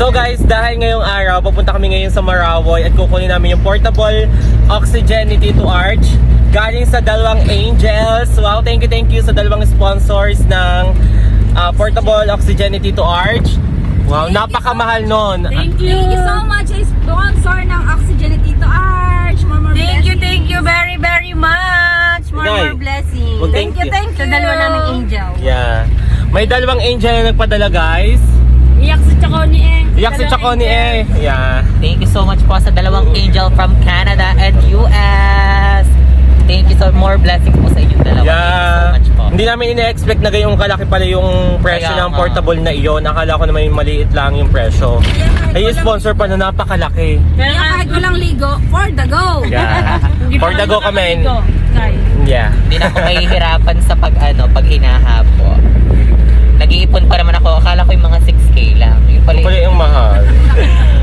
So guys, dahil ngayong araw, papunta kami ngayon sa Marawoy at kukunin namin yung portable oxygen ni Tito Arch. Galing sa Dalawang Angels. Wow, thank you sa dalawang sponsors ng portable oxygen ni Tito Arch. Wow, napakamahal nun. Thank you so much, sponsor ng oxygen ni Tito Arch. More blessings. Thank you very much. More blessings. Well, thank you. Sa dalawa naming angel. Yeah. May dalawang angel na nagpadala, guys. Iyak si Chaconi eh. Iyak si Chaconi eh. Yeah. Thank you so much po sa dalawang angel from Canada and US. Thank you so more blessings po sa inyong dalawa. Yeah. Thank you so much po. Hindi namin ine-expect na gayong kalaki pala yung presyo Kaya ng nga. portable na iyon. Akala ko naman yung maliit lang yung presyo. Ay, yung sponsor pa na napakalaki. Kaya kahit walang ligo, for the go. Yeah. For the go kami. Guys. Yeah. Hindi na ako mahihirapan sa pag hinahapo. Nag-iipon pa naman ako. Akala ko yung mga 6K lang. Yung pala Pala yung mahal.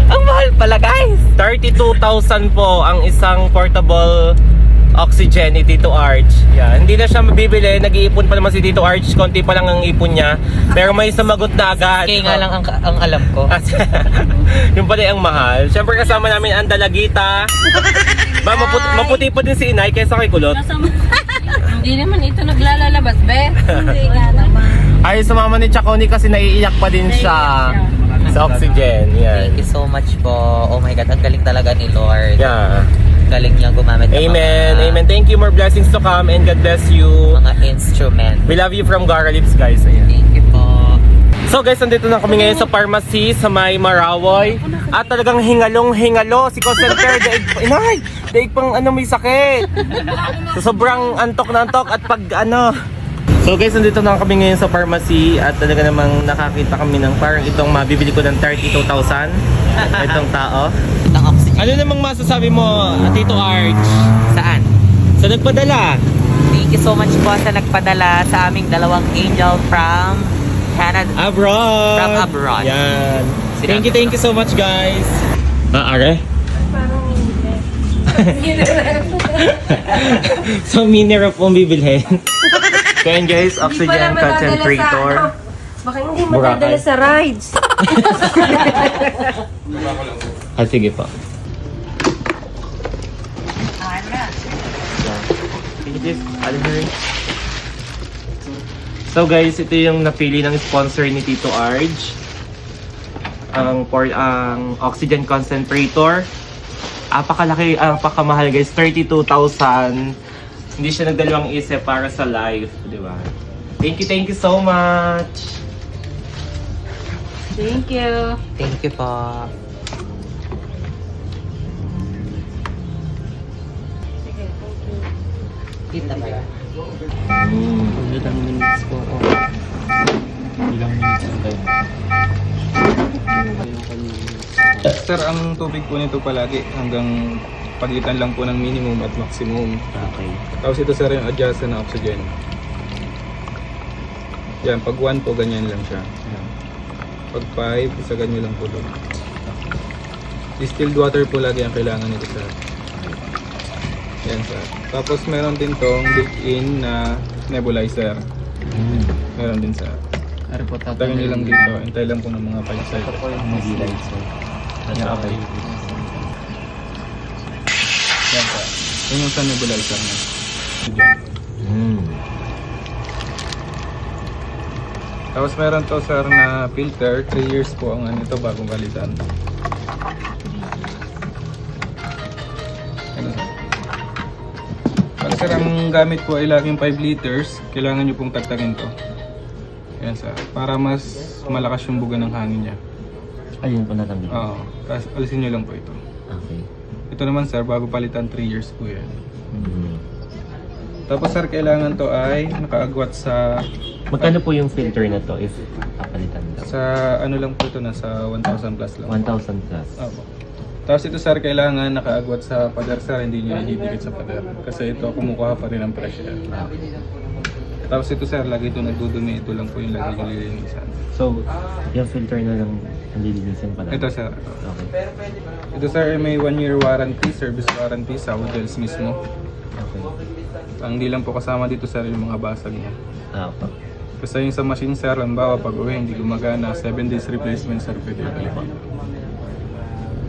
ang mahal pala, guys. 32,000 po ang isang portable oxygen ni Tito Arch. Yeah. Hindi na siya mabibili. Nag-iipon pa naman si Tito Arch. Konti pa lang ang ipon niya. Pero may sumagot na agad. 6K nga lang ang alam ko. Yung pala yung mahal. Siyempre kasama namin ang dalagita. Ba, maputi po din si Inay kaysa kay Kulot. Hindi naman ito naglalalabas, be. Hindi nga naman. Ay, sumama ni Chaconi kasi naiiyak pa din siya sa oxygen. Yan. Thank you so much po. Oh my God, ang galing talaga ni Lord. Yeah. Galing niya gumamit ng Amen. Amen. Thank you. More blessings to come and God bless you. mga instrument. We love you from Gara Lips, guys. Ayan. Thank you po. So guys, nandito na kami ngayon sa pharmacy sa may Marawoy. At talagang hingalong-hingalo si call center. Inay! Daig pang may sakit. So, sobrang antok na antok at pag So guys, nandito na kami ngayon sa pharmacy at talaga namang nakakita kami ng parang itong mabibili ko ng 32,000. Itong tao. Ang oxygen. Ano namang masasabi mo, Tito Arch? Saan? Sa nagpadala? Thank you so much po sa nagpadala sa aming dalawang angel from Canada. Abroad! From abroad. Yan. Thank you so much, guys. Are? So, mini rep pong bibilhin. So, yun guys, oxygen concentrator. Baka hindi madadala sa rides. Sige po. So guys, ito yung napili ng sponsor ni Tito Arch. Ang oxygen concentrator. Apakalaki, apakamahal guys, 32,000. Hindi siya nagdalawang isip para sa life, di ba? Thank you so much. Thank you. Thank you po. Kita ba yan? Ilang minutes po. Ilang minutes tayo. Sir, ang tubig po nito palagi hanggang pagitan lang po ng minimum at maximum. Okay. Tapos ito sir yung adjusted na oxygen. Yan, pag 1 po ganyan lang siya. Yan. Pag 5, isagan nyo lang po doon. Distilled water po lagi ang kailangan nito sir. Yan sir. Tapos meron din tong built-in na nebulizer. Meron din sir. Tagal nyo lang dito. Hintay lang po ng mga 5 seconds. Nebulizer. Yeah, okay. Yan sir. Yun yung sa nebulizer na. Tapos meron to sir na filter, 3 years po ang ito bagong palitan. Ano sir? Para sir, ang gamit po ay laging 5 liters, kailangan nyo pong tagtagin to. Yan sir, para mas malakas yung buga ng hangin niya. Ayun po natanggit. Oo, tapos alisin nyo lang po ito. Okay. Ito naman sir, bago palitan 3 years po yan. Tapos sir, kailangan to ay nakaagwat sa Magkano po yung filter na to if papalitan daw? sa ano lang po ito, nasa 1,000 plus lang. 1,000 plus. Opo. Tapos ito sir, kailangan nakaagwat sa pader sir, hindi nyo ididikit sa pader. Kasi ito kumukuha pa rin ng pressure. Tapos ito sir, lagi ito nagdudumi, ito lang po yung lagi nyo lilinisan. So, yung filter na lang ang lilinisin pala? Ito sir. Okay. Ito sir, may 1 year warranty, service warranty sa hotels mismo. Okay. Ang di lang po kasama dito sir yung mga basag niya. Okay. Basta yung sa machine sir, halimbawa pag uwi hindi gumagana, 7 days replacement sir, pwede balikan.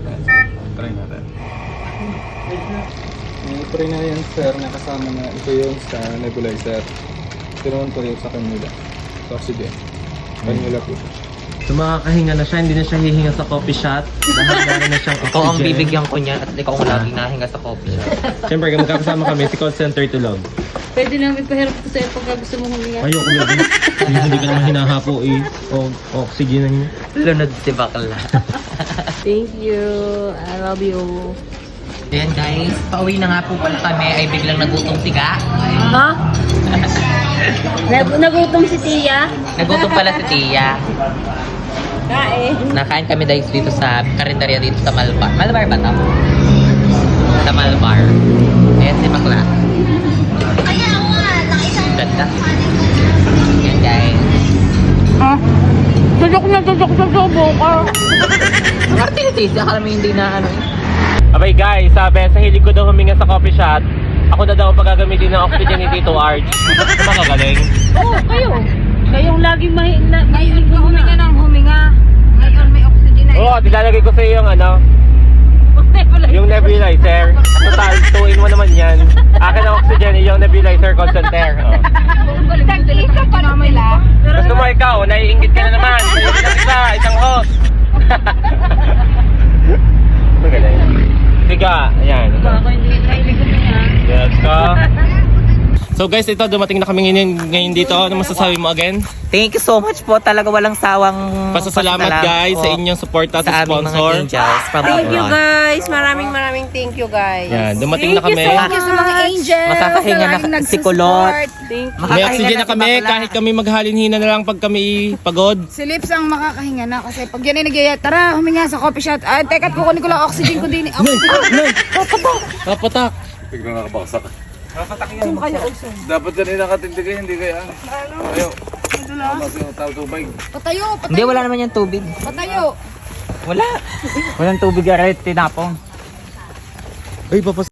Ayan, sir. Try natin. May try na yan sir, nakasama na ito yung sa nebulizer. Ito naman po yung sa kanila. Sa oxygen. Kanila po. So makakahinga na siya, hindi na siya hihinga sa coffee shop. Dahil meron na siyang oxygen. Ikaw ang bibigyan ko niyan at ikaw ang laging nahinga sa coffee shop. Siyempre, magkakasama kami, si call center tulog. Pwede namin paharap ko sa'yo pagka gusto mo huminga. Ayoko gabi. Hindi ka naman hinahapo eh. O oxygen na niyo. Lunod si bakla. Thank you. I love you. Ayan guys, pauwi na nga po pala kami ay biglang nagutom si Ga. Ha? Nagutom si Tia. Nagutom pala si Tia. Kain. Nakain kami guys dito sa karinderya dito sa Malbar. Malbar ba ito? Sa Malbar. Ayan si bakla. Ganda. Ayan guys. Ha? Tutok na tutok sa sobo ka. Ang arte ni Tisa, akala mo hindi na ano eh. Abay guys, sabi, sa hilig ko daw huminga sa coffee shop, ako na daw pagagamitin ng oxygen ni Tito Arch. Ito magagaling. Oo, kayo. Kayong laging mahilig Huminga ng huminga. Ngayon may oxygen na. Oo, dilalagay ko sa iyo yung ano, yung nebulizer. Total, 2-in-1 naman yan. Akin ang oxygen, yung nebulizer call center. Oh. Tag-isa pa naman nila. Gusto mo ikaw, naiingit ka na naman. Sa'yo lang isa, isang host. Magaling. Siga, ayan. Ako hindi mahilig huminga. Let's go. So guys, ito dumating na kami ngayon dito. Ano masasabi mo again? Thank you so much po. Talaga walang sawang Pasasalamat guys sa inyong suporta sa aming mga sponsor. angels from Thank you abroad. guys. Maraming thank you guys. Yan, dumating na kami. Thank you sa mga angels. Makakahinga na Maraming si Kulot. Thank you. May oxygen na kami kahit kami maghalinhina na lang pag kami pagod. Si Lips ang makakahinga na kasi pag yan ay nagyaya, tara, huminga sa coffee shop. Ay, teka, kukunin ko lang oxygen ko din. Oxygen. Kapatak. Biglang nakabaksak. Dapat kanina nakatindigay, hindi kaya ano. Ayaw. Mas yung tao tubig. Patayo, Hindi, wala naman yung tubig. patayo. Wala. Ay, papas.